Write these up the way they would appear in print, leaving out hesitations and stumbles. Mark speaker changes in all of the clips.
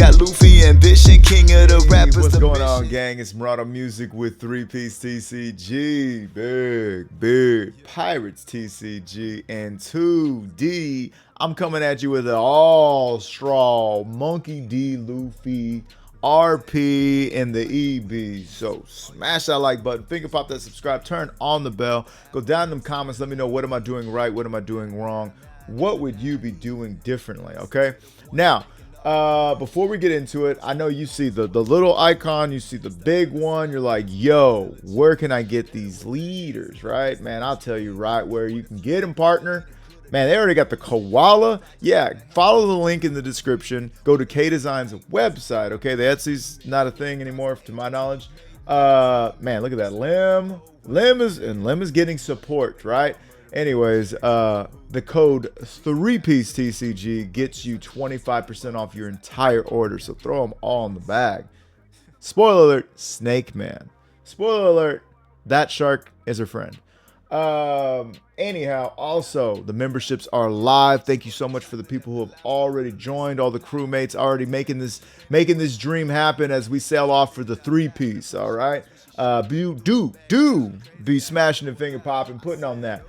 Speaker 1: got Luffy, ambition, king of the rappers.
Speaker 2: What's
Speaker 1: the
Speaker 2: going
Speaker 1: mission.
Speaker 2: on, gang? It's Murata Music with 3-Piece TCG, big Pirates TCG, and 2D. I'm coming at you with an all straw Monkey D Luffy RP and the EB. So smash that like button, finger pop that subscribe, turn on the bell, go down in them comments, let me know what am I doing right, what am I doing wrong, what would you be doing differently, okay? Now, before we get into it, I know you see the little icon, you see the big one, you're like, yo, where can I get these leaders, right? Man, I'll tell you right where you can get them, partner. Man, they already got the koala. Yeah, follow the link in the description. Go to K-Design's website, okay? The Etsy's not a thing anymore, to my knowledge. Man, look at that. Lim is getting support, right? Anyways, the code 3-Piece TCG gets you 25% off your entire order. So throw them all in the bag. Spoiler alert, Snake Man. Spoiler alert, that shark is a friend. Anyhow, also the memberships are live. Thank you so much for the people who have already joined, all the crewmates already making this dream happen as we sail off for the 3-piece. All right, do be smashing and finger popping, putting on that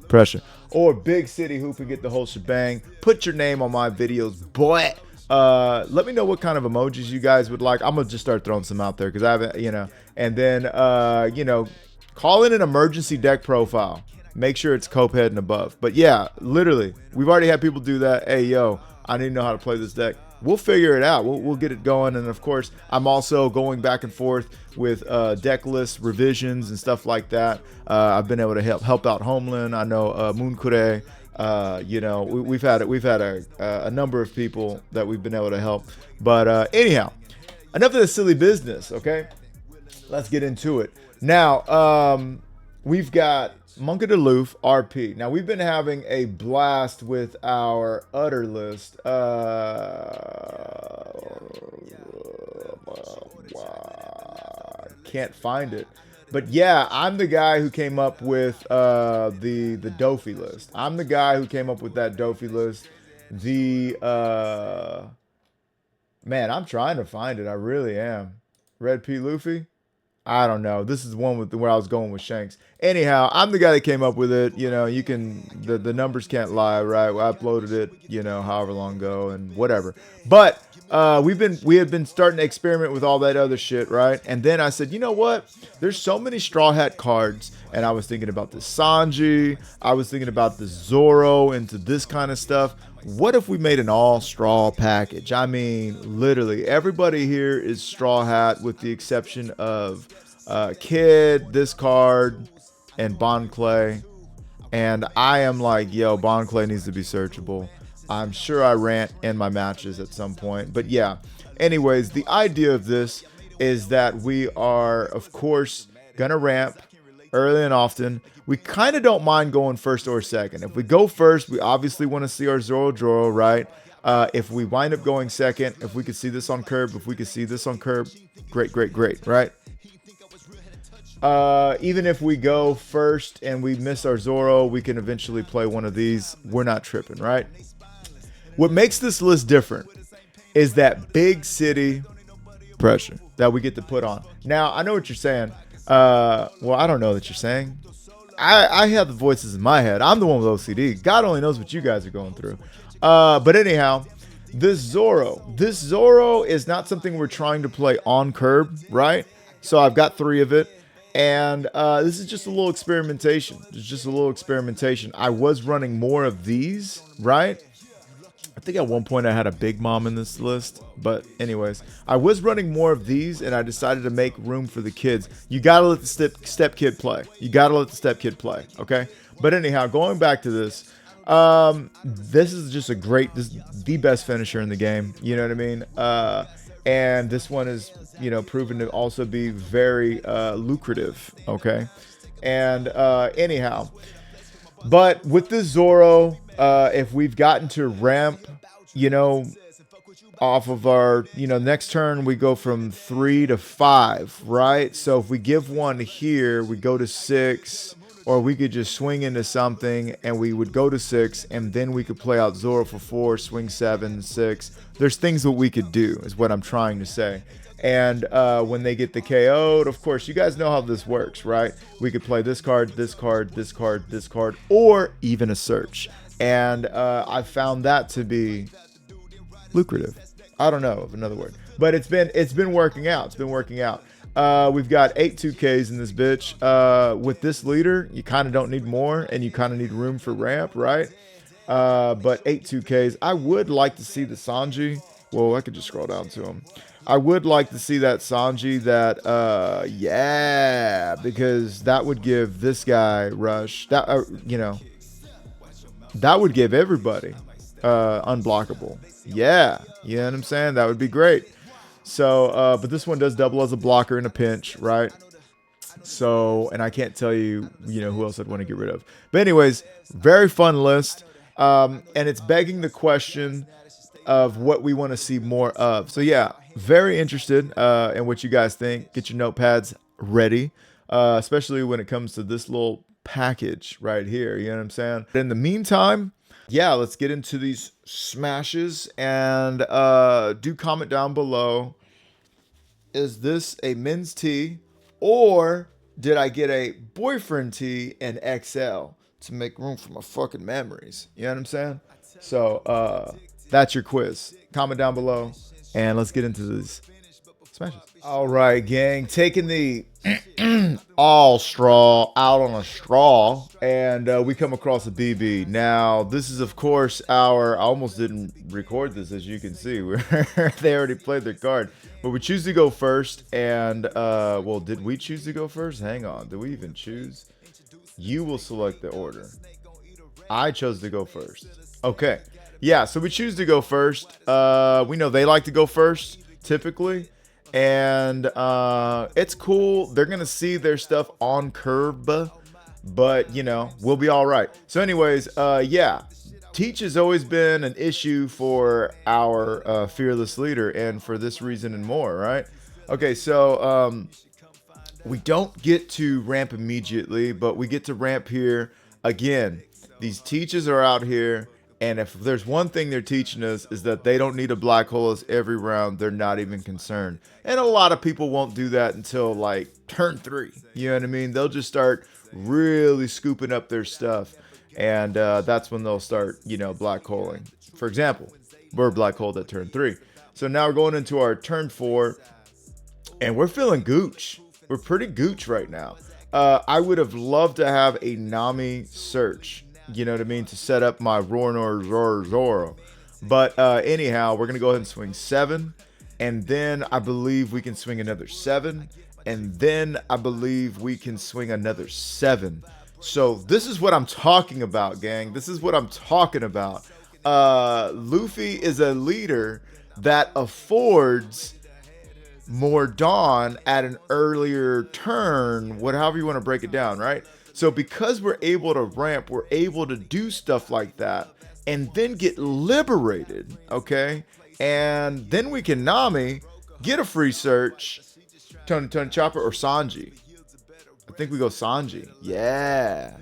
Speaker 2: pressure, or big city hoop and get the whole shebang. Put your name on my videos, boy. Let me know what kind of emojis you guys would like. I'm gonna just start throwing some out there because I haven't, and then call in an emergency deck profile. Make sure it's Copehead and above. But yeah, literally, we've already had people do that. Hey, yo, I need to know how to play this deck. We'll figure it out. We'll get it going. And of course, I'm also going back and forth with Decklist revisions and stuff like that. I've been able to help out Homeland. I know Moonkure. We've had a number of people that we've been able to help. But anyhow, enough of this silly business. Okay, let's get into it. Now, we've got Monkey D. Luffy RP. Now, we've been having a blast with our utter list. Can't find it. But yeah, I'm the guy who came up with the Dofi list. I'm the guy who came up with that Dofi list. Man, I'm trying to find it. I really am. Red P. Luffy? I don't know. This is the one with where I was going with Shanks. Anyhow, I'm the guy that came up with it. You can the numbers can't lie, right? I uploaded it, however long ago and whatever. But we had been starting to experiment with all that other shit, right? And then I said, you know what? There's so many Straw Hat cards, and I was thinking about the Sanji. I was thinking about the Zoro into this kind of stuff. What if we made an all straw package? I mean, literally everybody here is Straw Hat with the exception of Kid, this card, and Bon Clay. And I am like, yo, Bon Clay needs to be searchable. I'm sure I rant in my matches at some point. But yeah, anyways, the idea of this is that we are, of course, going to ramp early and often. We kind of don't mind going first or second. If we go first, we obviously want to see our Zoro, right? If we wind up going second, if we could see this on curb, great, right? Even if we go first and we miss our Zoro, we can eventually play one of these. We're not tripping, right? What makes this list different is that big city pressure that we get to put on. Now, I know what you're saying. Well, I don't know that you're saying. I have the voices in my head. I'm the one with OCD. God only knows what you guys are going through. But anyhow, this Zoro is not something we're trying to play on curb, right? So I've got 3 of it. And this is just a little experimentation. It's just a little experimentation. I was running more of these, right? I think at one point I had a Big Mom in this list. But anyways, I was running more of these and I decided to make room for the kids. You got to let the step kid play. Okay? But anyhow, going back to this. This is just this is the best finisher in the game. You know what I mean? And this one is, proven to also be very lucrative. Okay? And anyhow. But with the Zoro, if we've gotten to ramp, off of our, next turn, we go from 3 to 5, right? So if we give one here, we go to 6, or we could just swing into something and we would go to 6, and then we could play out Zoro for 4, swing 7, 6. There's things that we could do, is what I'm trying to say. And when they get the KO'd, of course, you guys know how this works, right? We could play this card, this card, this card, this card, or even a search. And I found that to be lucrative. I don't know of another word, but it's been working out. It's been working out. We've got 8 2Ks in this bitch. With this leader, you kind of don't need more, and you kind of need room for ramp, right? But 8 2Ks. I would like to see the Sanji. Well, I could just scroll down to him. I would like to see that Sanji that, yeah, because that would give this guy rush. That, that would give everybody unblockable. Yeah, you know what I'm saying? That would be great. So, but this one does double as a blocker in a pinch, right? So, and I can't tell you, who else I'd want to get rid of. But anyways, very fun list. And it's begging the question of what we want to see more of. So yeah, very interested in what you guys think. Get your notepads ready, especially when it comes to this little package right here. You know what I'm saying? In the meantime, yeah, let's get into these smashes, and do comment down below. Is this a men's tee, or did I get a boyfriend tee in XL to make room for my fucking memories? You know what I'm saying? So that's your quiz. Comment down below, and let's get into these smashes. All right, gang, taking the all straw out on a straw, and we come across a BB. Now, this is, of course, I almost didn't record this, as you can see. They already played their card. But we choose to go first, and, well, did we choose to go first? Hang on. Did we even choose? You will select the order. I chose to go first. Okay. Yeah, so we choose to go first. We know they like to go first, typically. And it's cool. They're going to see their stuff on curve, but, we'll be all right. So anyways, yeah, teach has always been an issue for our fearless leader, and for this reason and more, right? Okay, so we don't get to ramp immediately, but we get to ramp here. Again, these teaches are out here. And if there's one thing they're teaching us, is that they don't need a black hole us every round. They're not even concerned. And a lot of people won't do that until like turn 3. You know what I mean? They'll just start really scooping up their stuff. And that's when they'll start, black holing. For example, we're black holed at turn 3. So now we're going into our turn 4. And we're feeling gooch. We're pretty gooch right now. I would have loved to have a Nami search. You know what I mean? To set up my Zoro. But anyhow, we're going to go ahead and swing 7. And then I believe we can swing another 7. And then I believe we can swing another 7. So this is what I'm talking about, gang. This is what I'm talking about. Luffy is a leader that affords more dawn at an earlier turn. However you want to break it down, right? So because we're able to ramp, we're able to do stuff like that and then get liberated, okay? And then we can Nami, get a free search, Tony Chopper, or Sanji. I think we go Sanji. Yeah.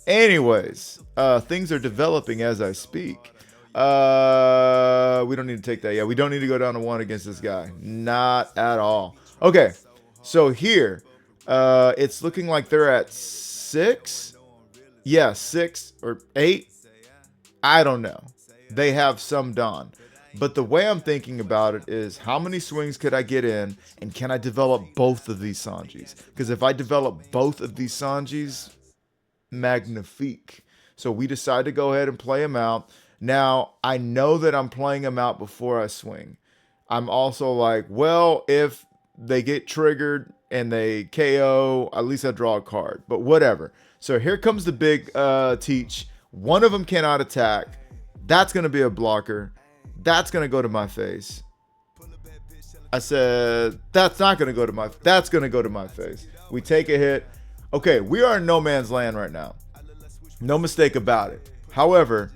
Speaker 2: Anyways, things are developing as I speak. We don't need to take that. Yeah, we don't need to go down to 1 against this guy. Not at all. Okay, so here, it's looking like they're at 6. Yeah, 6 or 8. I don't know. They have some dawn. But the way I'm thinking about it is, how many swings could I get in, and can I develop both of these Sanjis? Because if I develop both of these Sanjis, magnifique. So we decide to go ahead and play them out. Now, I know that I'm playing them out before I swing. I'm also like, well, if they get triggered and they KO, at least I draw a card. But whatever. So here comes the big teach. One of them cannot attack. That's going to be a blocker. That's going to go to my face. I said, that's not going to go to my... That's going to go to my face. We take a hit. Okay, we are in no man's land right now. No mistake about it. However,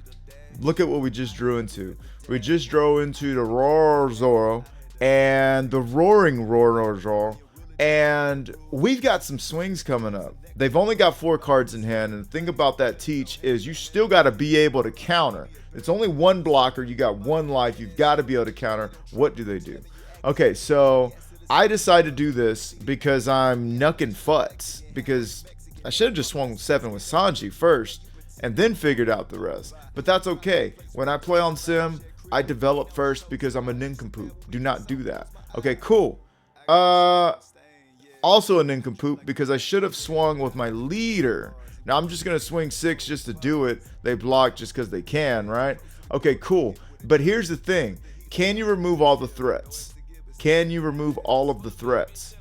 Speaker 2: look at what we just drew into. We just drew into the Roar Zoro and the Roaring Roar Zoro. And we've got some swings coming up. They've only got 4 cards in hand, and the thing about that teach is you still got to be able to counter. It's only 1 blocker. You got 1 life. You've got to be able to counter. What do they do? Okay, so I decided to do this because I'm knucking futs. Because I should have just swung 7 with Sanji first and then figured out the rest. But that's okay. When I play on Sim, I develop first because I'm a nincompoop. Do not do that. Okay, cool. Also a nincompoop because I should have swung with my leader. Now I'm just going to swing 6 just to do it. They block just because they can, right? Okay, cool. But here's the thing. Can you remove all the threats? Can you remove all of the threats?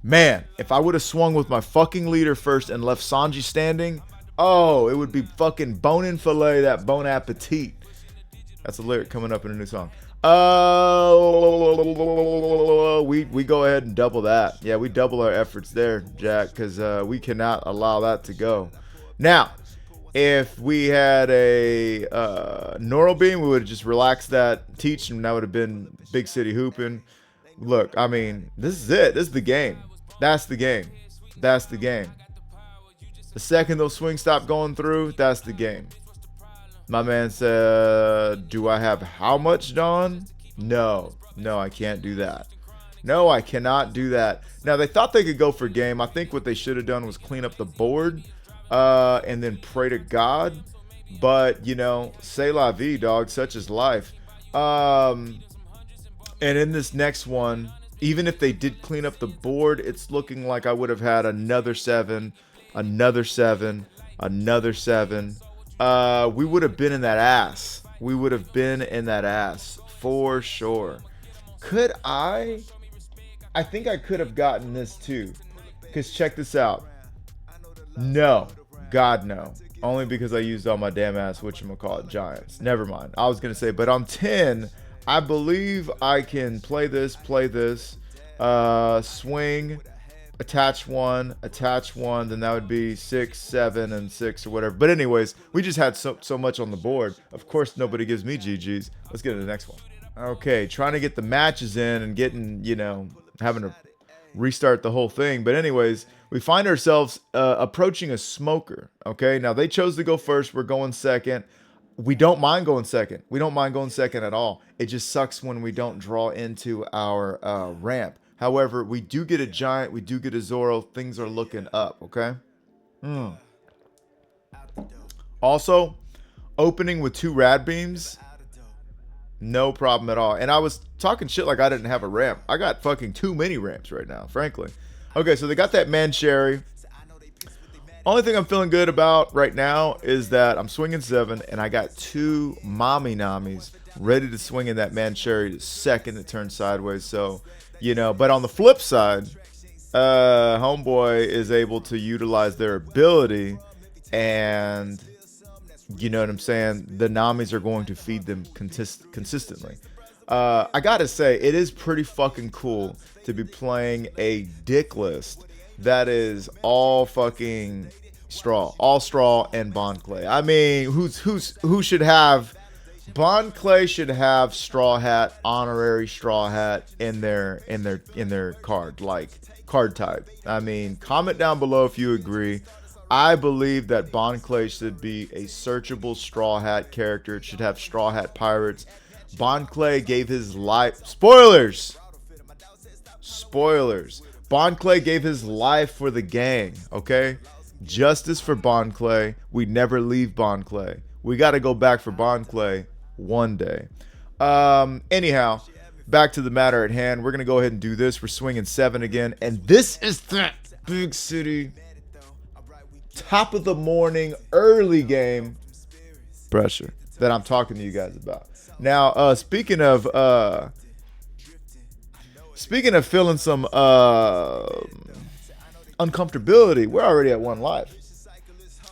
Speaker 2: Man, if I would have swung with my fucking leader first and left Sanji standing, oh, it would be fucking bone and fillet, that bon appetit. That's a lyric coming up in a new song. We go ahead and double that. Yeah, we double our efforts there, Jack, because we cannot allow that to go. Now, if we had a Neural Beam, we would have just relaxed that teach, and that would have been Big City Hooping. Look, I mean, this is it. This is the game. That's the game. That's the game. The second those swings stop going through, that's the game. My man said, do I have how much, Dawn? No, I can't do that. No, I cannot do that. Now, they thought they could go for game. I think what they should have done was clean up the board and then pray to God. But, you know, c'est la vie, dog. Such is life. And in this next one, even if they did clean up the board, it's looking like I would have had another 7, another 7, another 7. We would have been in that ass. We would have been in that ass for sure. Could I think I could have gotten this too. Because check this out. No. God, no. Only because I used all my damn ass whatchamacallit giants. Never mind. I was going to say, but on 10, I believe I can play this, swing, attach one, then that would be 6, 7, and 6 or whatever. But anyways, we just had so much on the board. Of course, nobody gives me GGs. Let's get to the next one. Okay, trying to get the matches in and getting, you know, having to restart the whole thing. But anyways, we find ourselves approaching a smoker. Okay, now they chose to go first. We're going second. We don't mind going second. We don't mind going second at all. It just sucks when we don't draw into our ramp. However, we do get a giant. We do get a Zoro. Things are looking up, okay? Also, opening with 2 rad beams, no problem at all. And I was talking shit like I didn't have a ramp. I got fucking too many ramps right now, frankly. Okay, so they got that Mancherry. Only thing I'm feeling good about right now is that I'm swinging 7, and I got 2 Mommy Namis ready to swing in that Mancherry the second it turns sideways. So, you know, but on the flip side, Homeboy is able to utilize their ability, and you know what I'm saying? The Namis are going to feed them consistently. I gotta say, it is pretty fucking cool to be playing a Decklist that is all fucking straw, and Bond Clay. I mean, who should have? Bond Clay should have Straw Hat, honorary Straw Hat in their card, like card type. I mean, comment down below if you agree. I believe that Bond Clay should be a searchable Straw Hat character. It should have Straw Hat Pirates. Bond Clay gave his life. Spoilers. Bond Clay gave his life for the gang. Okay, justice for Bond Clay. We never leave Bond Clay. We got to go back for Bond Clay one day. Anyhow, back to the matter at hand. We're gonna go ahead and do this. We're swinging 7 again, and this is that Big City top of the morning early game pressure that I'm talking to you guys about. Now, speaking of feeling some uncomfortability, we're already at 1 life.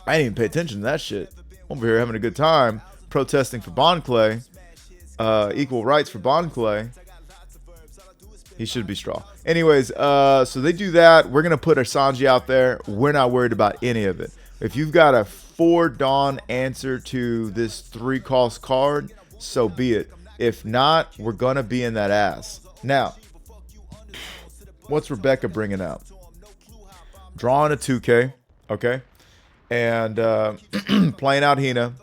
Speaker 2: I didn't even pay attention to that shit. Over here having a good time, protesting for Bond Clay, equal rights for Bond Clay. He should be straw. Anyways, so they do that. We're gonna put our Sanji out there. We're not worried about any of it. If you've got a 4 Dawn answer to this 3 cost card, so be it. If not, we're gonna be in that ass. Now, what's Rebecca bringing out? drawing a 2K, okay, and playing out Hina,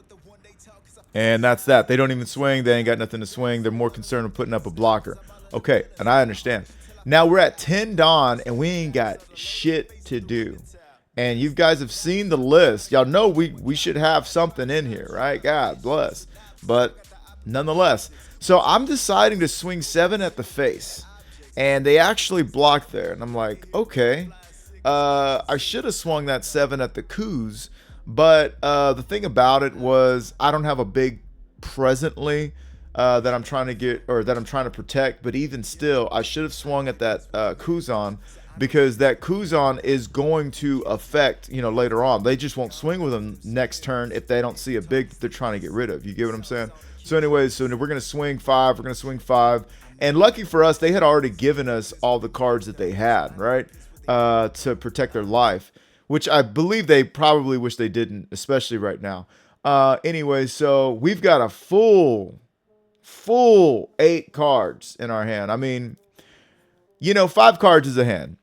Speaker 2: and that's that. They don't even swing. They ain't got nothing to swing. They're more concerned with putting up a blocker. Okay, and I understand. Now we're at 10 Dawn, and we ain't got shit to do. And you guys have seen the list. Y'all know we should have something in here, right? God bless. But nonetheless. So I'm deciding to swing 7 at the face. And they actually blocked there. And I'm like, okay. I should have swung that 7 at the coups. But the thing about it was I don't have a big presently that I'm trying to get, or that I'm trying to protect. But even still, I should have swung at that Kuzan, because that Kuzan is going to affect, later on. They just won't swing with them next turn if they don't see a big that they're trying to get rid of. You get what I'm saying? So anyways, so we're going to swing 5. We're going to swing 5. And lucky for us, they had already given us all the cards that they had, right? To protect their life, which I believe they probably wish they didn't, especially right now. Anyway, so we've got a full 8 cards in our hand. I mean, 5 cards is a hand.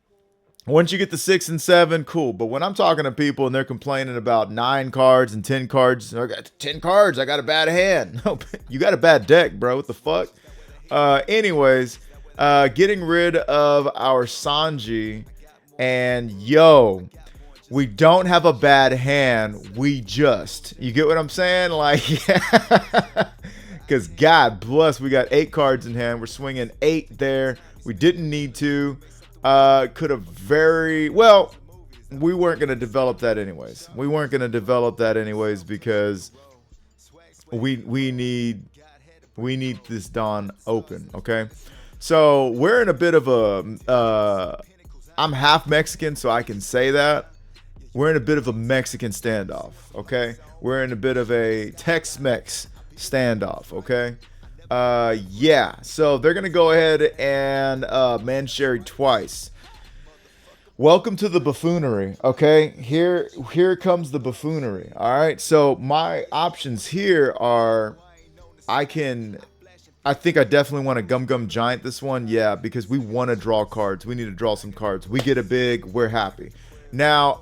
Speaker 2: Once you get the 6 and 7, cool. But when I'm talking to people and they're complaining about 9 cards and 10 cards, I got 10 cards, I got a bad hand. No, you got a bad deck, bro. What the fuck? Anyways, getting rid of our Sanji, and we don't have a bad hand. You get what I'm saying? Like, because God bless, we got 8 cards in hand. We're swinging 8 there. We didn't need to. Could have we weren't going to develop that anyways. Because we need this Dawn open, okay? So we're in a bit of a, I'm half Mexican, so I can say that. We're in a bit of a Mexican standoff, okay? We're in a bit of a Tex-Mex standoff, okay? Yeah, so they're gonna go ahead and Mancherry twice. Welcome to the buffoonery, okay? Here comes the buffoonery. All right, so my options here are, I think I definitely want a Gum Giant this one, yeah, because we want to draw cards. We need to draw some cards. We get a big, we're happy. Now,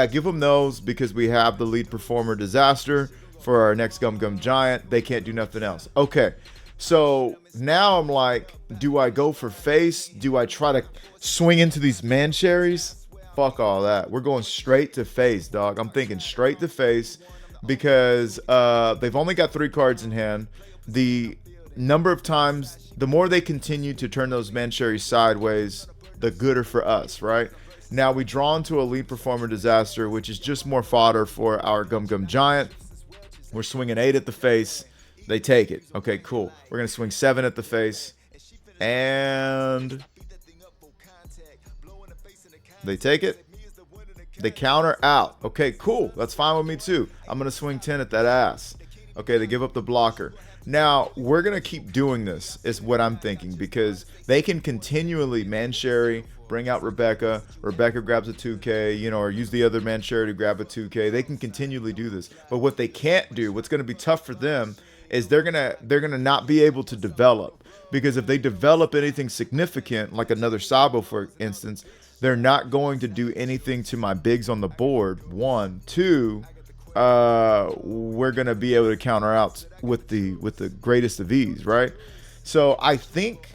Speaker 2: give them those because we have the lead performer Disaster for our next Gum Giant. They can't do nothing else. Okay, so now I'm like, do I go for face? Do I try to swing into these Mancherries? Fuck all that. We're going straight to face, dog. I'm thinking straight to face because they've only got 3 cards in hand. The number of times, the more they continue to turn those Mancherries sideways, the gooder for us, right? Now we draw into a lead performer Disaster, which is just more fodder for our Gum Giant. We're swinging 8 at the face. They take it. Okay, cool. We're going to swing 7 at the face. And they take it. They counter out. Okay, cool. That's fine with me too. I'm going to swing 10 at that ass. Okay, they give up the blocker. Now, we're going to keep doing this, is what I'm thinking, because they can continually Mancherry, bring out Rebecca. Rebecca grabs a 2K, or use the other Mancherry to grab a 2K. They can continually do this. But what they can't do, what's going to be tough for them, is they're gonna not be able to develop. Because if they develop anything significant, like another Sabo, for instance, they're not going to do anything to my bigs on the board. 1, 2... we're gonna be able to counter out with the greatest of ease, right? So I think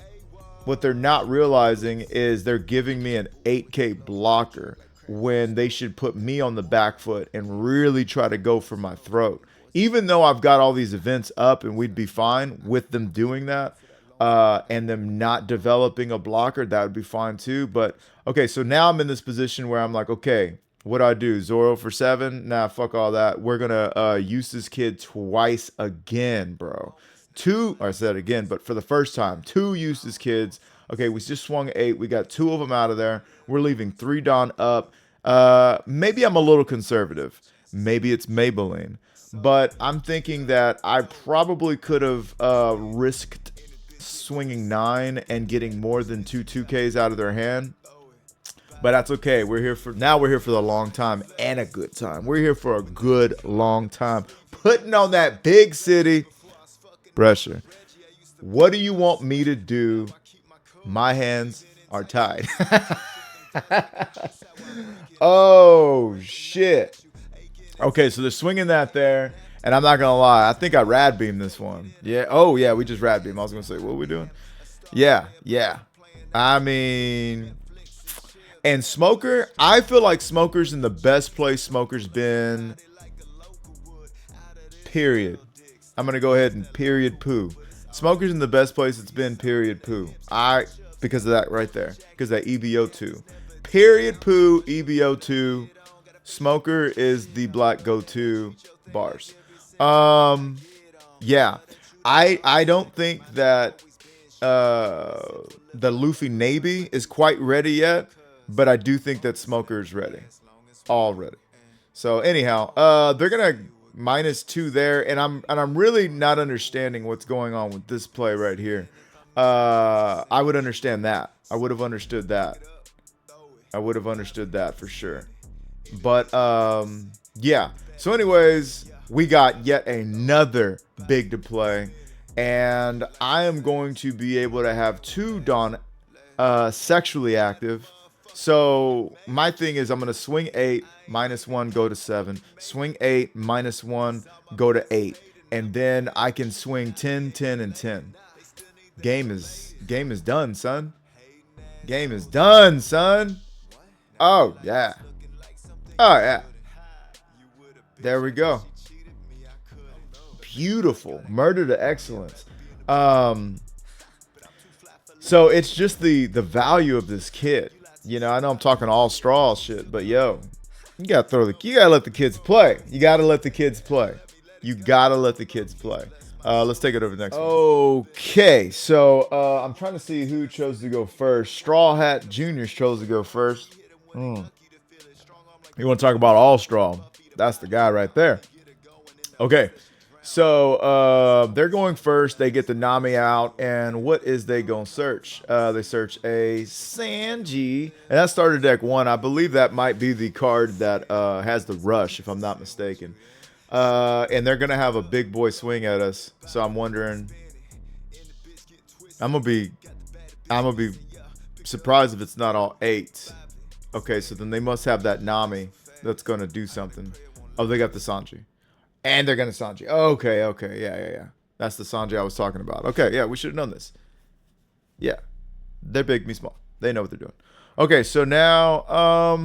Speaker 2: what they're not realizing is they're giving me an 8K blocker when they should put me on the back foot and really try to go for my throat. Even though I've got all these events up and we'd be fine with them doing that, and them not developing a blocker, that would be fine too. But okay, so now I'm in this position where I'm like, okay, what do I do? Zoro for 7? Nah, fuck all that. We're gonna use this kid twice again, bro. 2, I said again, but for the first time, 2 useless kids. Okay, we just swung 8. We got 2 of them out of there. We're leaving 3 Dawn up. Maybe I'm a little conservative. Maybe it's Maybelline. But I'm thinking that I probably could have risked swinging 9 and getting more than 2 2Ks out of their hand. But that's okay. We're here for the long time and a good time. We're here for a good long time. Putting on that big city pressure. What do you want me to do? My hands are tied. Oh, shit. Okay, so they're swinging that there. And I'm not going to lie. I think I rad beamed this one. Yeah. Oh, yeah, we just rad beamed. I was going to say, what are we doing? Yeah, yeah. I mean, and Smoker, I feel like Smoker's in the best place Smoker's been, period. I'm going to go ahead and period poo. Smoker's in the best place it's been, period poo. Because of that right there. Because of that EBO2. Period poo, EBO2. Smoker is the black go-to bars. Yeah. I don't think that the Luffy Navy is quite ready yet, but I do think that Smoker is ready. Already. So anyhow, they're gonna -2 there, and I'm really not understanding what's going on with this play right here. I would understand that. I would have understood that. I would have understood that for sure. But yeah. So anyways, we got yet another big to play, and I am going to be able to have 2 Dawn sexually active. So my thing is I'm going to swing 8, -1, go to 7. Swing 8, -1, go to 8. And then I can swing 10, 10, and 10. Game is done, son. Game is done, son. Oh, yeah. Oh, yeah. There we go. Beautiful. Murder to excellence. So it's just the value of this kid. You know, I know I'm talking all straw shit, but yo, you gotta let the kids play. You gotta let the kids play. You gotta let the kids play. Let's take it over to the next one. Okay, so I'm trying to see who chose to go first. Straw Hat Jr. chose to go first. You want to talk about all straw? That's the guy right there. Okay. So they're going first. They get the Nami out, and what is they gonna search? They search a Sanji, and that started deck 1. I believe that might be the card that has the rush, if I'm not mistaken. And they're gonna have a big boy swing at us. So I'm wondering. I'm gonna be surprised if it's not all 8. Okay, so then they must have that Nami that's gonna do something. Oh, they got the Sanji. And they're going to Sanji. Okay. Yeah. That's the Sanji I was talking about. Okay, yeah, we should have known this. Yeah. They're big, me small. They know what they're doing. Okay, so now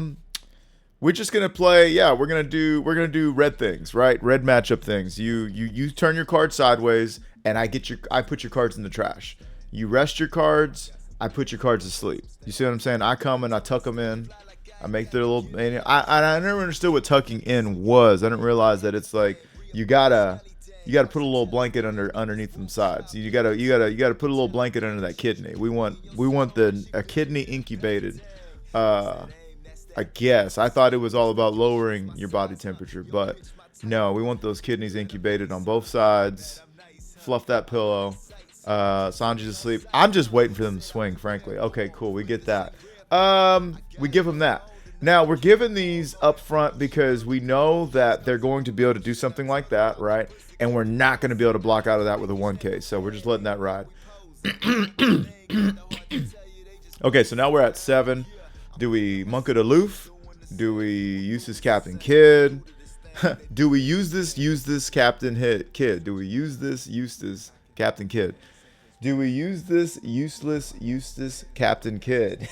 Speaker 2: we're just going to play, yeah, we're going to do red things, right? Red matchup things. You turn your card sideways and I put your cards in the trash. You rest your cards, I put your cards to sleep. You see what I'm saying? I come and I tuck them in. I make their little. I never understood what tucking in was. I didn't realize that it's like you gotta put a little blanket underneath them sides. You gotta put a little blanket under that kidney. We want a kidney incubated. I guess I thought it was all about lowering your body temperature, but no, we want those kidneys incubated on both sides. Fluff that pillow. Sanji's asleep. I'm just waiting for them to swing. Frankly, okay, cool. We get that. We give them that. Now we're giving these up front because we know that they're going to be able to do something like that, right? And we're not going to be able to block out of that with a 1K. So we're just letting that ride. Okay, so now we're at 7. Do we monk it aloof? Do we use this Captain Kid? Do we use this Captain Kid? Do we use this Captain Kid? Do we use this useless Captain Kid?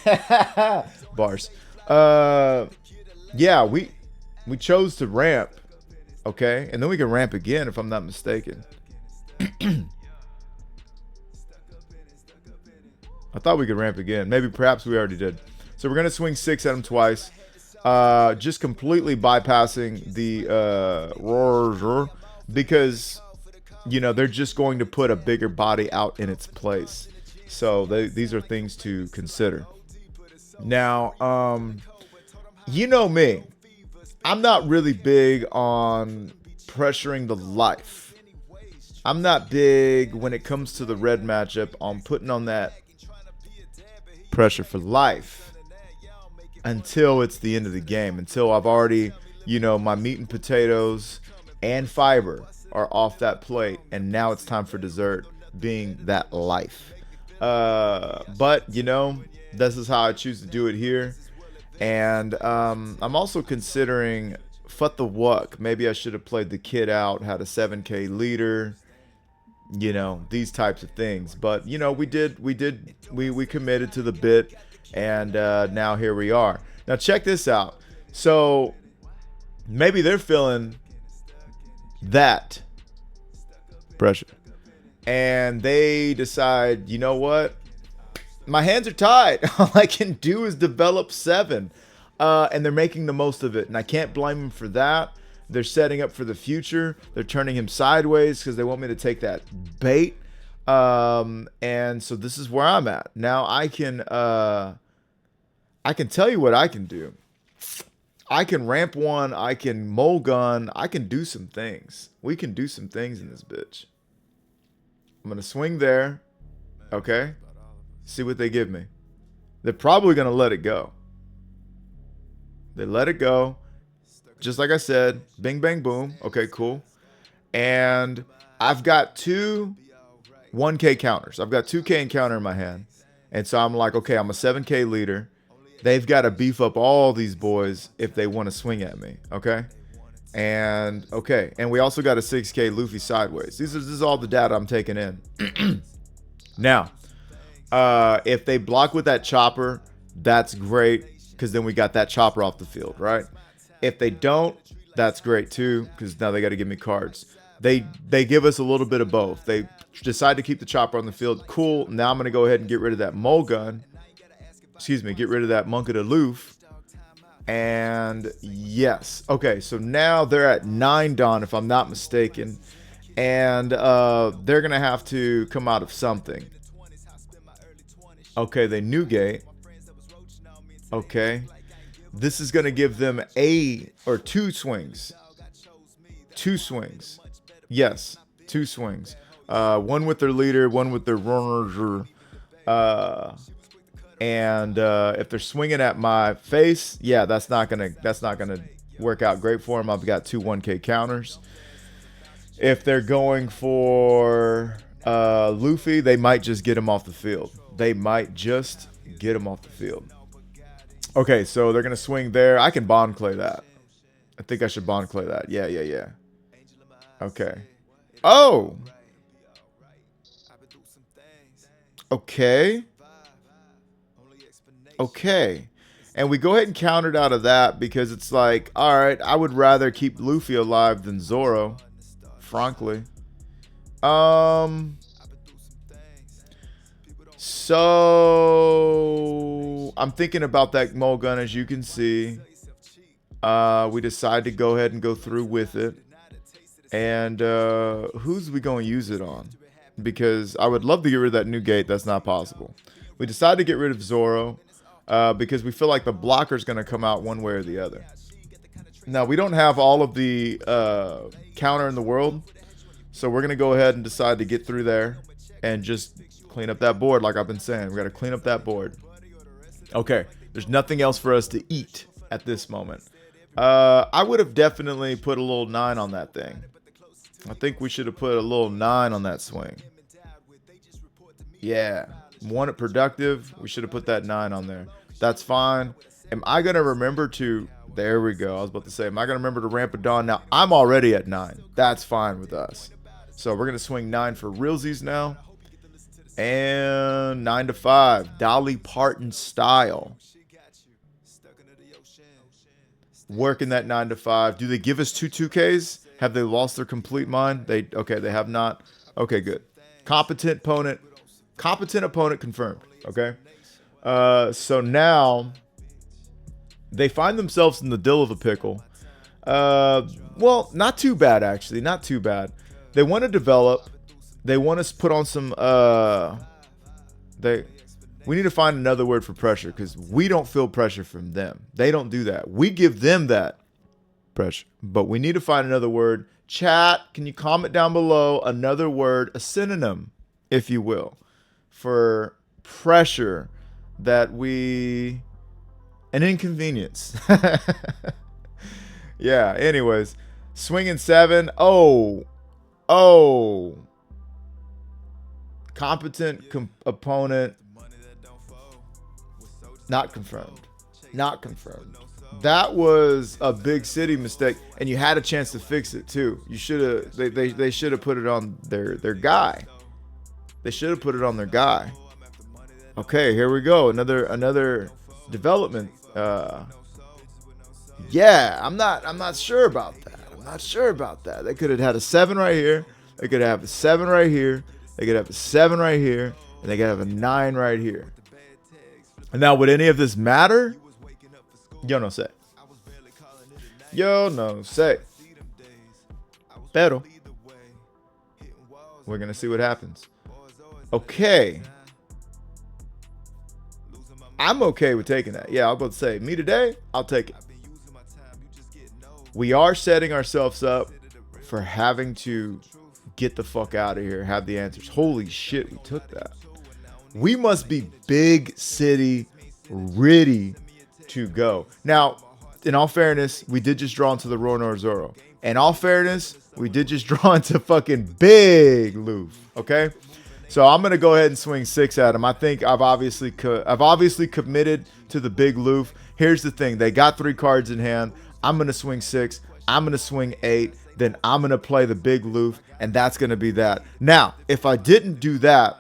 Speaker 2: Bars. Yeah, we chose to ramp, okay? And then we can ramp again if I'm not mistaken. I thought we could ramp again. Perhaps we already did. So we're going to swing 6 at him twice. Just completely bypassing the roar because, you know, they're just going to put a bigger body out in its place. So these are things to consider. Now, you know me. I'm not really big on pressuring the life. I'm not big when it comes to the red matchup on putting on that pressure for life until it's the end of the game. Until I've already, you know, my meat and potatoes and fiber are off that plate, and now it's time for dessert, being that life. But, you know, this is how I choose to do it here. And I'm also considering Fut the Wuck. Maybe I should have played the kid out, had a 7K leader, you know, these types of things. But you know, we committed to the bit, and now here we are. Now check this out. So maybe they're feeling that pressure, and they decide, you know what? My hands are tied. All I can do is develop 7. And they're making the most of it. And I can't blame them for that. They're setting up for the future. They're turning him sideways because they want me to take that bait. And so this is where I'm at. Now I can tell you what I can do. I can ramp 1. I can mole gun. I can do some things. We can do some things in this bitch. I'm going to swing there. Okay. See what they give me. They're probably going to let it go. They let it go. Just like I said, bing, bang, boom. Okay, cool. And I've got 2 1K counters. I've got 2K encounter in my hand. And so I'm like, okay, I'm a 7K leader. They've got to beef up all these boys if they want to swing at me. Okay. And okay. And we also got a 6K Luffy sideways. This is all the data I'm taking in. Now, if they block with that chopper, that's great, because then we got that chopper off the field, right? If they don't, that's great too, because now they got to give me cards. They give us a little bit of both. They decide to keep the chopper on the field. Cool. Now I'm going to go ahead and get rid of that mole gun. Excuse me, get rid of that Monk of the Loof. And yes. Okay, so now they're at 9 Dawn, if I'm not mistaken. And they're going to have to come out of something. Okay, they Newgate. Okay. This is going to give them 2 swings. 2 swings. Yes, 2 swings. One with their leader, one with their runner. And if they're swinging at my face, yeah, that's not gonna work out great for them. I've got 2 1K counters. If they're going for Luffy, they might just get him off the field. They might just get him off the field. Okay, so they're going to swing there. I can bond clay that. I think I should bond clay that. Yeah. Okay. Oh! Okay. Okay. And we go ahead and counter it out of that because it's like, all right, I would rather keep Luffy alive than Zoro, frankly. So I'm thinking about that mole gun, as you can see. We decide to go ahead and go through with it. And who's we going to use it on? Because I would love to get rid of that Newgate. That's not possible. We decide to get rid of Zoro because we feel like the blocker's going to come out one way or the other. Now, we don't have all of the counter in the world. So we're going to go ahead and decide to get through there and just clean up that board like I've been saying. We got to clean up that board. Okay. There's nothing else for us to eat at this moment. I would have definitely put a little 9 on that thing. I think we should have put a little 9 on that swing. Yeah. Want it productive. We should have put that 9 on there. That's fine. Am I going to remember to... There we go. I was about to say, am I going to remember to ramp it down? Now, I'm already at 9. That's fine with us. So we're going to swing 9 for realsies now. And 9 to 5. Dolly Parton style. Working that 9 to 5. Do they give us 2 2Ks? Have they lost their complete mind? Okay, they have not. Okay, good. Competent opponent confirmed. Okay. So now they find themselves in the dill of a pickle. Well, not too bad actually. Not too bad. They want to develop. They want us to put on some. We need to find another word for pressure because we don't feel pressure from them. They don't do that. We give them that pressure, but we need to find another word. Chat, can you comment down below another word, a synonym, if you will, for pressure that an inconvenience. Yeah. Anyways, swinging 7. Oh. Competent opponent. Not confirmed. Not confirmed. That was a big city mistake, and you had a chance to fix it too. You should have. They should have put it on their guy. They should have put it on their guy. Okay, here we go. Another development. Yeah, I'm not sure about that. I'm not sure about that. They could have had a 7 right here. They could have a 7 right here. They could have a 7 right here, and they could have a 9 right here. And now, would any of this matter? Yo no sé. Yo no sé. Pero we're gonna see what happens. Okay. I'm okay with taking that. Yeah, I'll go say me today. I'll take it. We are setting ourselves up for having to get the fuck out of here. Have the answers. Holy shit, we took that. We must be big city ready to go. Now, in all fairness, we did just draw into the Ronoir Zoro. In all fairness, we did just draw into fucking big Luffy. Okay, so I'm gonna go ahead and swing 6 at him. I think I've obviously committed to the big Luffy. Here's the thing: they got 3 cards in hand. I'm gonna swing 6. I'm gonna swing 8. Then I'm gonna play the big Luffy, and that's gonna be that. Now, if I didn't do that,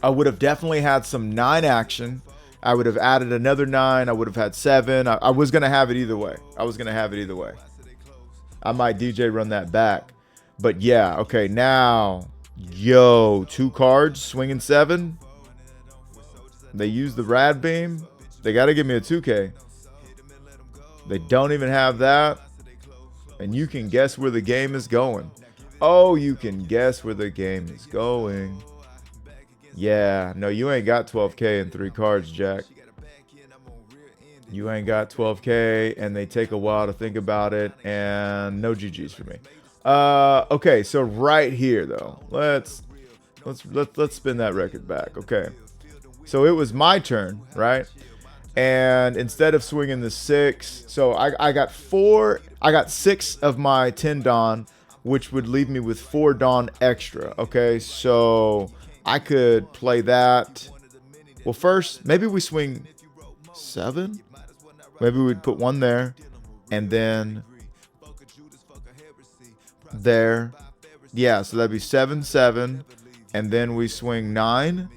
Speaker 2: I would have definitely had some 9 action. I would have added another 9. I would have had 7. I was going to have it either way. I might DJ run that back. But yeah, okay, now, yo, 2 cards, swinging 7. They use the Rad Beam. They got to give me a 2K. They don't even have that. And you can guess where the game is going. Oh, you can guess where the game is going. Yeah, no, you ain't got 12K in 3 cards, Jack. You ain't got 12K, and they take a while to think about it, and no GGs for me. Okay, so right here though, let's spin that record back. Okay, so it was my turn, right? And instead of swinging the 6, so I got 6 of my 10 Dawn, which would leave me with 4 Dawn extra. Okay, so I could play that. Well, first, maybe we swing 7. Maybe we'd put 1 there, and then there. Yeah, so that'd be 7, 7, and then we swing 9,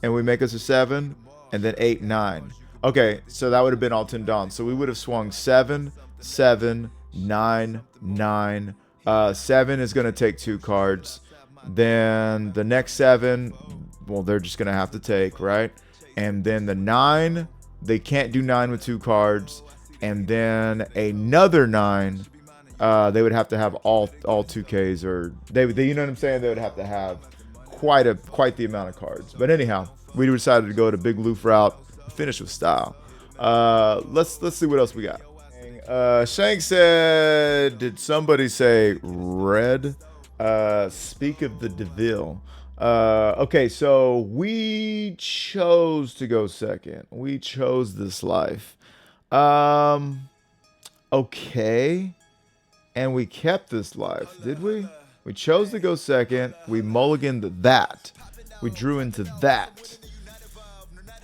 Speaker 2: and we make us a 7, and then 8, 9. Okay, so that would have been all 10 Dawns. So we would have swung 7, 7, 9, 9. 7 is going to take 2 cards. Then the next 7, well, they're just going to have to take, right? And then the 9, they can't do 9 with 2 cards. And then another 9, they would have to have all 2Ks, or they you know what I'm saying? They would have to have quite the amount of cards. But anyhow, we decided to go to big Luffy route, finish with style. Let's see what else we got. Shanks said, did somebody say red? Speak of the DeVille. Okay, so we chose to go second. We chose this life. Okay. And we kept this life, did we? We chose to go second. We mulliganed that. We drew into that.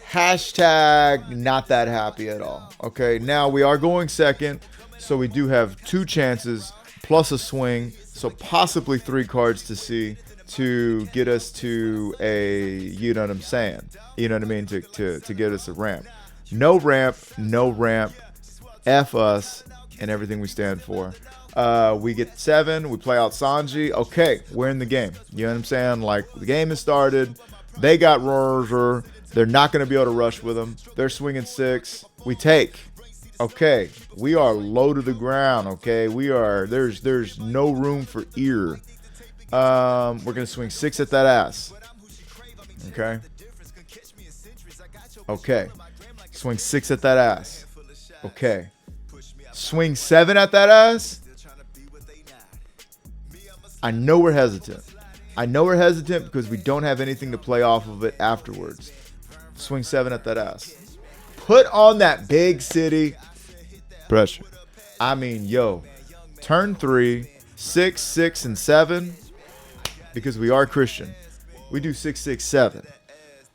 Speaker 2: Hashtag not that happy at all. Okay, now we are going second, so we do have 2 chances plus a swing, so possibly 3 cards to see to get us to a, you know what I'm saying? You know what I mean? To get us a ramp. No ramp, F us and everything we stand for. We get 7, we play out Sanji. Okay, we're in the game. You know what I'm saying? Like, the game has started. They got Roger. They're not going to be able to rush with them. They're swinging 6. We take. Okay, we are low to the ground. Okay, we are. There's no room for ear. We're going to swing 6 at that ass. Okay. Okay. Swing 6 at that ass. Okay. Swing 7 at that ass. I know we're hesitant. Because we don't have anything to play off of it afterwards. Swing 7 at that ass. Put on that big city pressure. I mean, yo, turn 3, 6, 6, and 7. Because we are Christian. We do 6, 6, 7.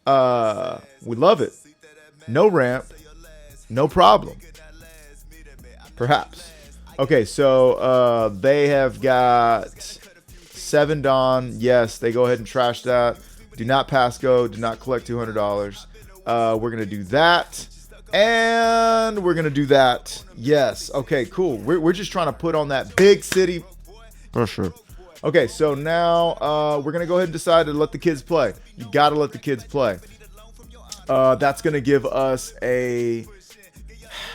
Speaker 2: We love it. No ramp. No problem. Perhaps. Okay, so they have got 7 Dawn. Yes, they go ahead and trash that. Do not pass go. Do not collect $200. We're going to do that. And we're going to do that. Yes. Okay, cool. We're just trying to put on that big city pressure. Okay, so now we're going to go ahead and decide to let the kids play. You got to let the kids play. That's going to give us a...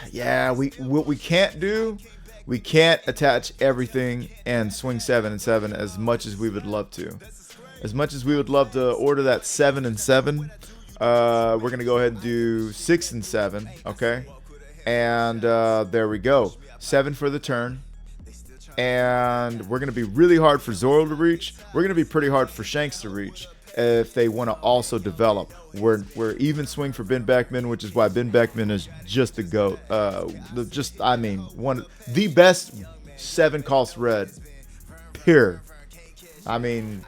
Speaker 2: Yeah, what we can't do, we can't attach everything and swing 7 and 7 as much as we would love to. As much as we would love to order that 7 and 7, we're going to go ahead and do 6 and 7, okay? And there we go. 7 for the turn. And we're going to be really hard for Zoro to reach. We're going to be pretty hard for Shanks to reach if they want to also develop. We're even swing for Ben Beckman, which is why Ben Beckman is just the GOAT. The best 7 cost red. Pure. I mean,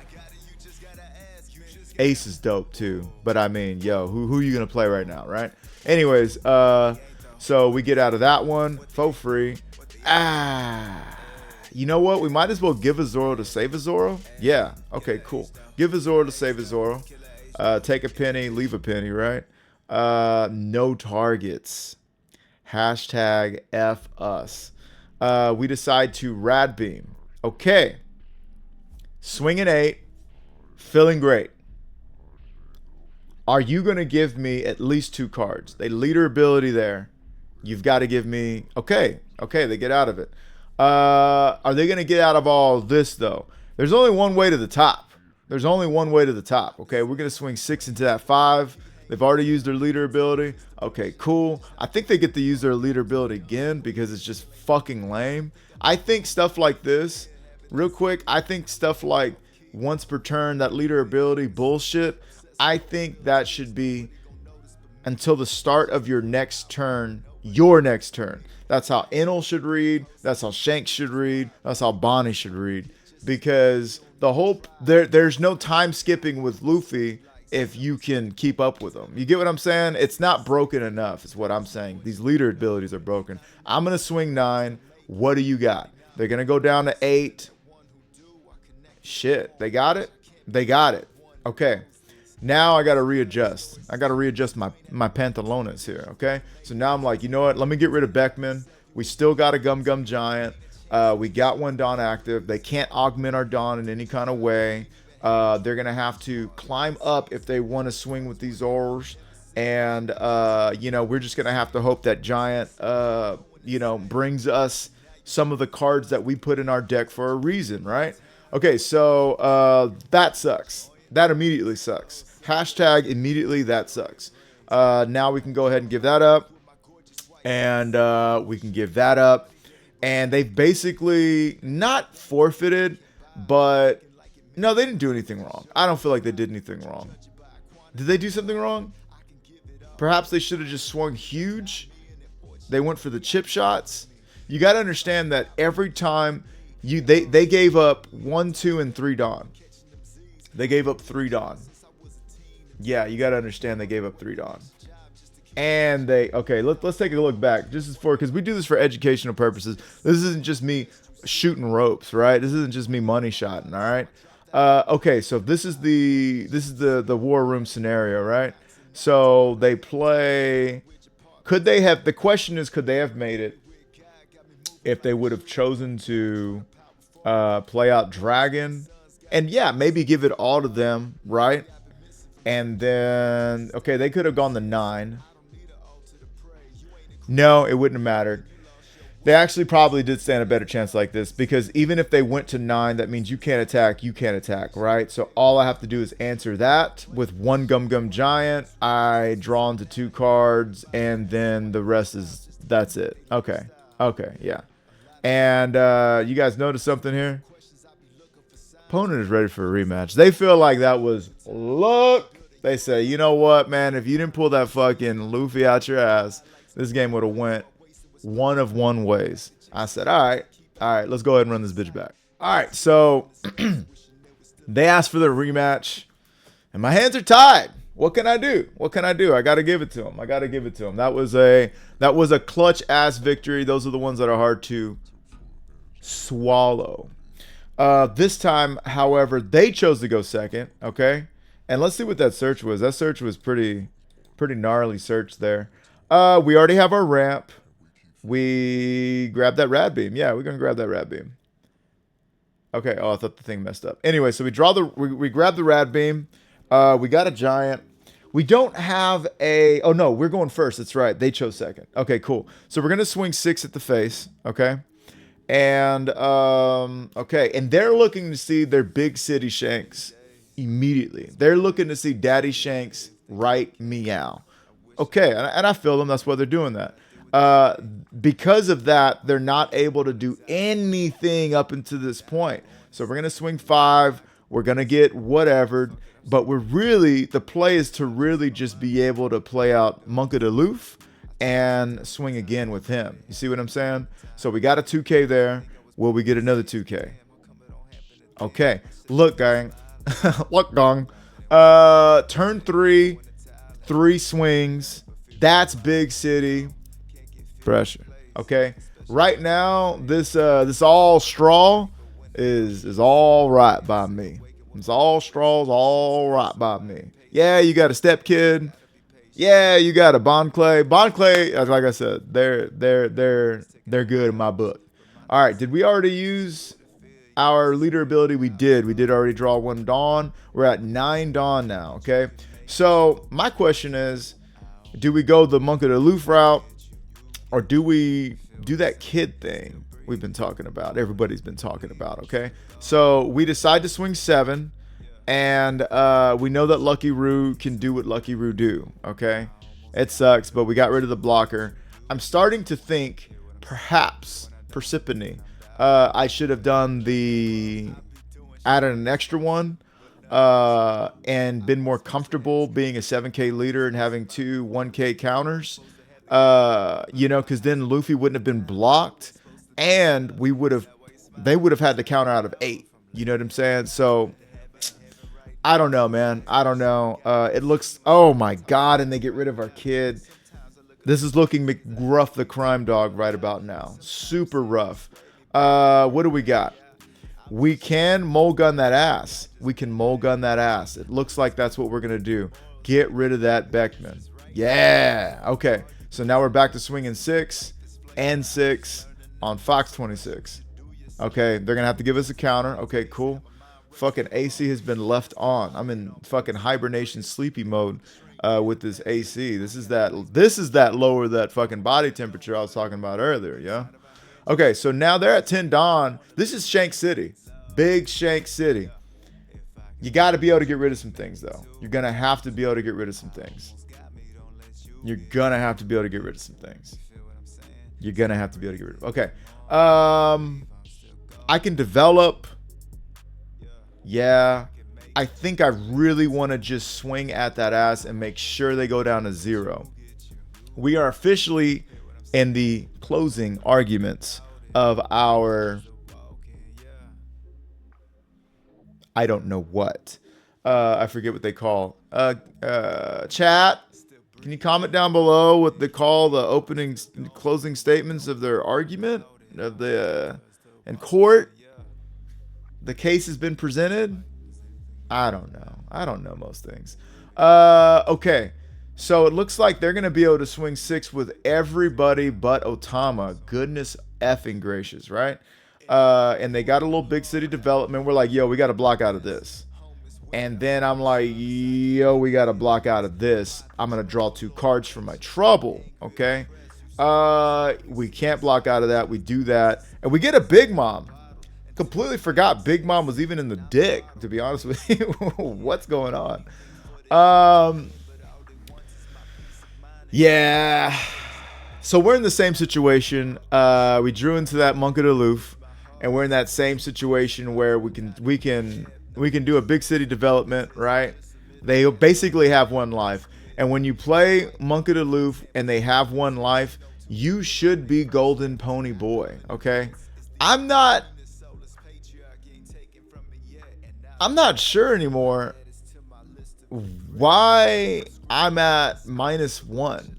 Speaker 2: Ace is dope too. But I mean, yo, who are you gonna play right now, right? Anyways, so we get out of that one for free. You know what? We might as well give a Zoro to save a Zoro. Yeah. Okay, cool. Give a Zoro to save a Zoro. Take a penny, leave a penny, right? No targets. Hashtag F us. We decide to rad beam. Okay. Swing an 8. Feeling great. Are you going to give me at least 2 cards? They leader ability there. You've got to give me... Okay, they get out of it. Are they going to get out of all this, though? There's only one way to the top. There's only one way to the top. Okay, we're going to swing 6 into that 5. They've already used their leader ability. Okay, cool. I think they get to use their leader ability again because it's just fucking lame. I think stuff like this, real quick, I think stuff like once per turn, that leader ability bullshit, I think that should be until the start of your next turn. Your next turn. That's how Enel should read. That's how Shanks should read. That's how Bonnie should read. Because the whole there's no time skipping with Luffy if you can keep up with them. You get what I'm saying? It's not broken enough is what I'm saying. These leader abilities are broken. I'm going to swing 9. What do you got? They're going to go down to 8. Shit. They got it? They got it. Okay. Now I got to readjust. I got to readjust my pantalones here, okay? So now I'm like, you know what? Let me get rid of Beckman. We still got a Gum Gum Giant. We got 1 Dawn active. They can't augment our Dawn in any kind of way. They're going to have to climb up if they want to swing with these Zors. And, we're just going to have to hope that Giant, brings us some of the cards that we put in our deck for a reason, right? Okay, so that sucks. That immediately sucks. Hashtag immediately that sucks. Now we can go ahead and give that up. And we can give that up. And they've basically not forfeited, but no, they didn't do anything wrong. I don't feel like they did anything wrong. Did they do something wrong? Perhaps they should have just swung huge. They went for the chip shots. You got to understand that every time they gave up 1, 2, and 3 Dawn. They gave up 3 Dawn. Yeah, you got to understand they gave up 3 Dawn. And let's take a look back. Because we do this for educational purposes. This isn't just me shooting ropes, right? This isn't just me money shotting, all right? Okay, so this is the war room scenario, right? So they play. The question is, could they have made it if they would have chosen to play out Dragon? And yeah, maybe give it all to them, right? And then, okay, they could have gone the 9. No, it wouldn't have mattered. They actually probably did stand a better chance like this, because even if they went to 9, that means you can't attack, right? So all I have to do is answer that with 1 Gum Gum Giant. I draw into 2 cards, and then the rest that's it. Okay, yeah. And you guys notice something here? Opponent is ready for a rematch. They feel like that was luck. They say, you know what, man? If you didn't pull that fucking Luffy out your ass, this game would have went one of 1 ways. I said, all right, let's go ahead and run this bitch back. All right, so they asked for the rematch, and my hands are tied. What can I do? What can I do? I got to give it to him. I got to give it to him. That was a clutch ass victory. Those are the ones that are hard to swallow. This time, however, they chose to go second. Okay, and let's see what that search was. That search was pretty gnarly search there. We already have our ramp. We grabbed that rad beam. Yeah, we're gonna grab that rad beam. Okay. Oh, I thought the thing messed up. Anyway, so we grab the rad beam. We got a giant. We don't have a. Oh no, we're going first. That's right. They chose second. Okay, cool. So we're gonna swing 6 at the face. Okay. And okay, and they're looking to see their big city Shanks immediately. They're looking to see Daddy Shanks right meow. Okay, and I feel them. That's why they're doing that. Because of that, they're not able to do anything up until this point. So we're gonna swing 5. We're gonna get whatever, but the play is to really just be able to play out Monk of the Loof and swing again with him. You see what I'm saying? So we got a 2K there. Will we get another 2K? Okay. Look, gang. Look, gang. Turn 3. 3 swings. That's big city. Pressure. Okay. Right now, this all straw is all right by me. It's all straws, all right by me. Yeah, you got a step kid. Yeah, you got a Bond Clay. Bond Clay, like I said, they're good in my book. All right, did we already use our leader ability? We did. We did already draw 1 Dawn. We're at 9 Dawn now, okay? So my question is, do we go the Monk of the Loof route, or do we do that kid thing we've been talking about? Everybody's been talking about, okay? So we decide to swing 7. And we know that Lucky Roo can do what Lucky Roo do, okay? It sucks, but we got rid of the blocker. I'm starting to think, perhaps, Persephone, I should have done added an extra one, and been more comfortable being a 7K leader and having 2 1K counters. Because then Luffy wouldn't have been blocked, and they would have had to counter out of 8. You know what I'm saying? So I don't know, man. I don't know. It looks, oh my God, and they get rid of our kid. This is looking McGruff the crime dog right about now. Super rough. What do we got? We can mole gun that ass. We can mole gun that ass. It looks like that's what we're going to do. Get rid of that Beckman. Yeah. Okay. So now we're back to swinging 6 and 6 on Fox 26. Okay. They're going to have to give us a counter. Okay, cool. Fucking AC has been left on. I'm in fucking hibernation sleepy mode with this AC. This is that lower that fucking body temperature I was talking about earlier, yeah? Okay, so now they're at 10 Dawn. This is Shank City. Big Shank City. You got to be able to get rid of some things, though. You're going to have to be able to get rid of some things. You're going to have to be able to get rid of some things. You're going to have to be able to get rid of. Okay. I can develop. Yeah, I think I really want to just swing at that ass and make sure they go down to 0. We are officially in the closing arguments of our, I don't know what. I forget what they call. Chat, can you comment down below what they call the opening, closing statements of their argument of the in court? The case has been presented. I don't know. I don't know most things. Okay. So it looks like they're going to be able to swing 6 with everybody but Otama. Goodness effing gracious, right? And they got a little big city development. We're like, yo, we got to block out of this. And then I'm like, yo, we got to block out of this. I'm going to draw 2 cards for my trouble. Okay. We can't block out of that. We do that. And we get a Big Mom. Completely forgot Big Mom was even in the deck, to be honest with you. What's going on? Yeah. So we're in the same situation. We drew into that Monk of the Loof, and we're in that same situation where we can do a big city development, right? They basically have 1 life. And when you play Monk of the Loof and they have 1 life, you should be Golden Pony Boy, okay? I'm not sure anymore why I'm at -1.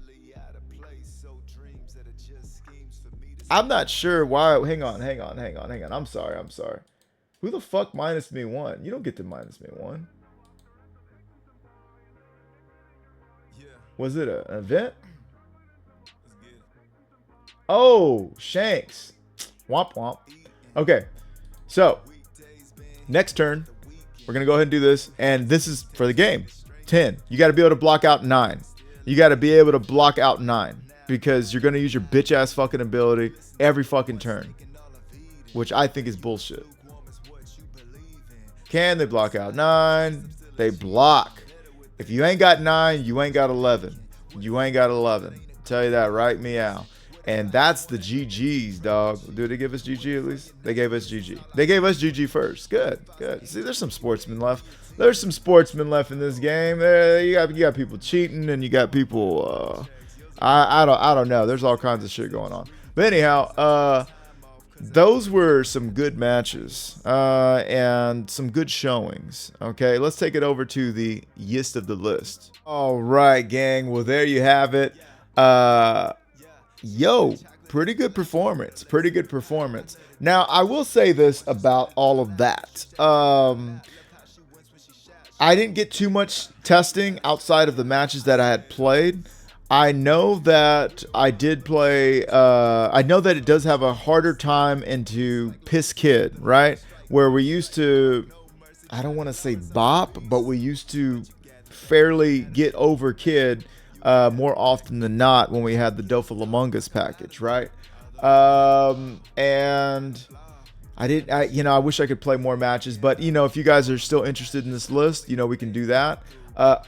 Speaker 2: I'm not sure why. Hang on. I'm sorry. Who the fuck minus me 1? You don't get to minus me 1. Was it an event? Oh, Shanks. Womp womp. Okay, so next turn, we're gonna go ahead and do this, and this is for the game. 10. You got to be able to block out 9. You got to be able to block out 9 because you're gonna use your bitch ass fucking ability every fucking turn, which I think is bullshit. Can they block out 9? They block. If you ain't got 9, you ain't got 11. You ain't got 11. I'll tell you that right meow. And that's the GG's, dog. Did they give us GG at least? They gave us GG. They gave us GG first. Good. See, there's some sportsmen left. There's some sportsmen left in this game. You got people cheating, and you got people. I don't know. There's all kinds of shit going on. But anyhow, those were some good matches and some good showings. Okay, let's take it over to the yist of the list. All right, gang. Well, there you have it. Yo, pretty good performance. Now, I will say this about all of that. I didn't get too much testing outside of the matches that I had played. I know that I did play, I know that it does have a harder time into Piss Kid, right? Where we used to, I don't want to say bop, but we used to fairly get over Kid more often than not when we had the Dofalamungus package, right? And I wish I could play more matches, but if you guys are still interested in this list, we can do that.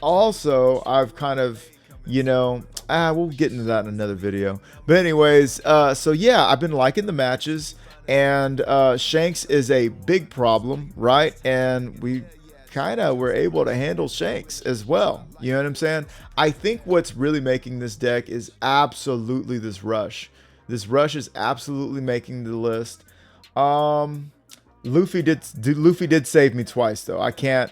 Speaker 2: Also, I've kind of, we'll get into that in another video. But anyways, so yeah, I've been liking the matches, and Shanks is a big problem, right? And we kind of were able to handle Shanks as well. You know what I'm saying? I think what's really making this deck is absolutely this rush. This rush is absolutely making the list. Luffy did save me twice though. I can't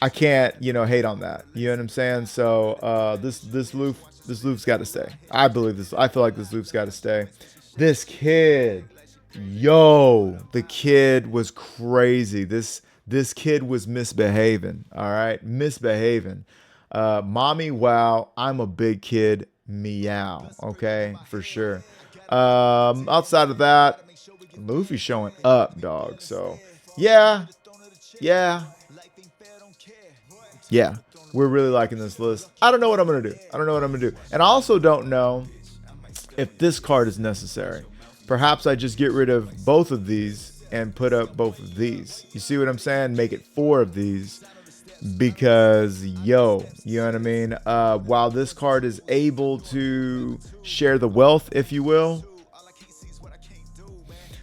Speaker 2: hate on that. You know what I'm saying? So this Luffy's got to stay. I feel like this Luffy's got to stay. This kid, yo, the kid was crazy. This kid was misbehaving. All right, misbehaving. Mommy, wow, I'm a big kid. Meow. Okay, for sure. Outside of that, Luffy showing up, dog. So yeah, we're really liking this list. I don't know what I'm gonna do. And I also don't know if this card is necessary. Perhaps I just get rid of both of these and put up both of these. You see what I'm saying? Make it 4 of these, because you know what I mean? While this card is able to share the wealth, if you will,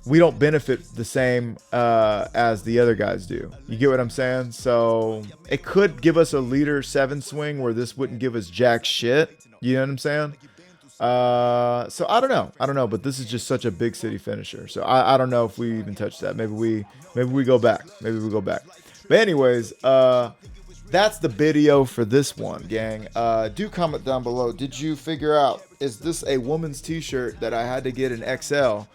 Speaker 2: we don't benefit the same as the other guys do. You get what I'm saying? So it could give us a leader 7 swing where this wouldn't give us jack shit. You know what I'm saying? So I don't know, but this is just such a big city finisher. So I don't know if we even touch that. Maybe we go back. But anyways, that's the video for this one, gang. Do comment down below. Did you figure out, is this a woman's t-shirt that I had to get an XL?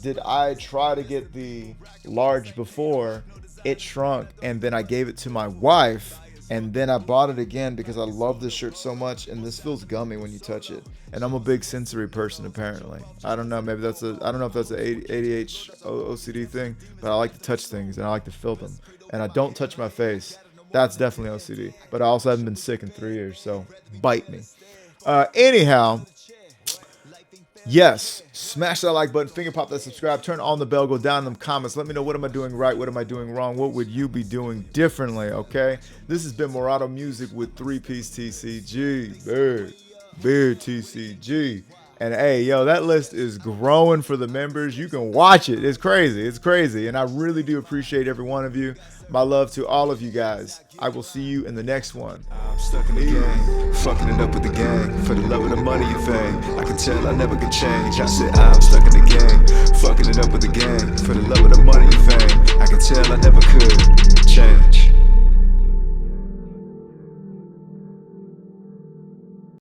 Speaker 2: Did I try to get the large before it shrunk, and then I gave it to my wife, and then I bought it again because I love this shirt so much, and this feels gummy when you touch it. And I'm a big sensory person, apparently. I don't know, maybe that's I don't know if that's an ADHD OCD thing, but I like to touch things and I like to feel them. And I don't touch my face. That's definitely OCD. But I also haven't been sick in 3 years, so bite me. Anyhow, yes, smash that like button, finger pop that subscribe, turn on the bell, go down in them comments. Let me know, what am I doing right? What am I doing wrong? What would you be doing differently? Okay, this has been Morado Music with 3-Piece TCG. Beard TCG. And hey, yo, that list is growing for the members. You can watch it. It's crazy. And I really do appreciate every one of you. My love to all of you guys. I will see you in the next one.
Speaker 1: I'm stuck in the game, fucking it up with the gang. For the love of the money and fame, I can tell I never could change. I said I'm stuck in the game, fucking it up with the gang. For the love of the money and fame, I can tell I never could change.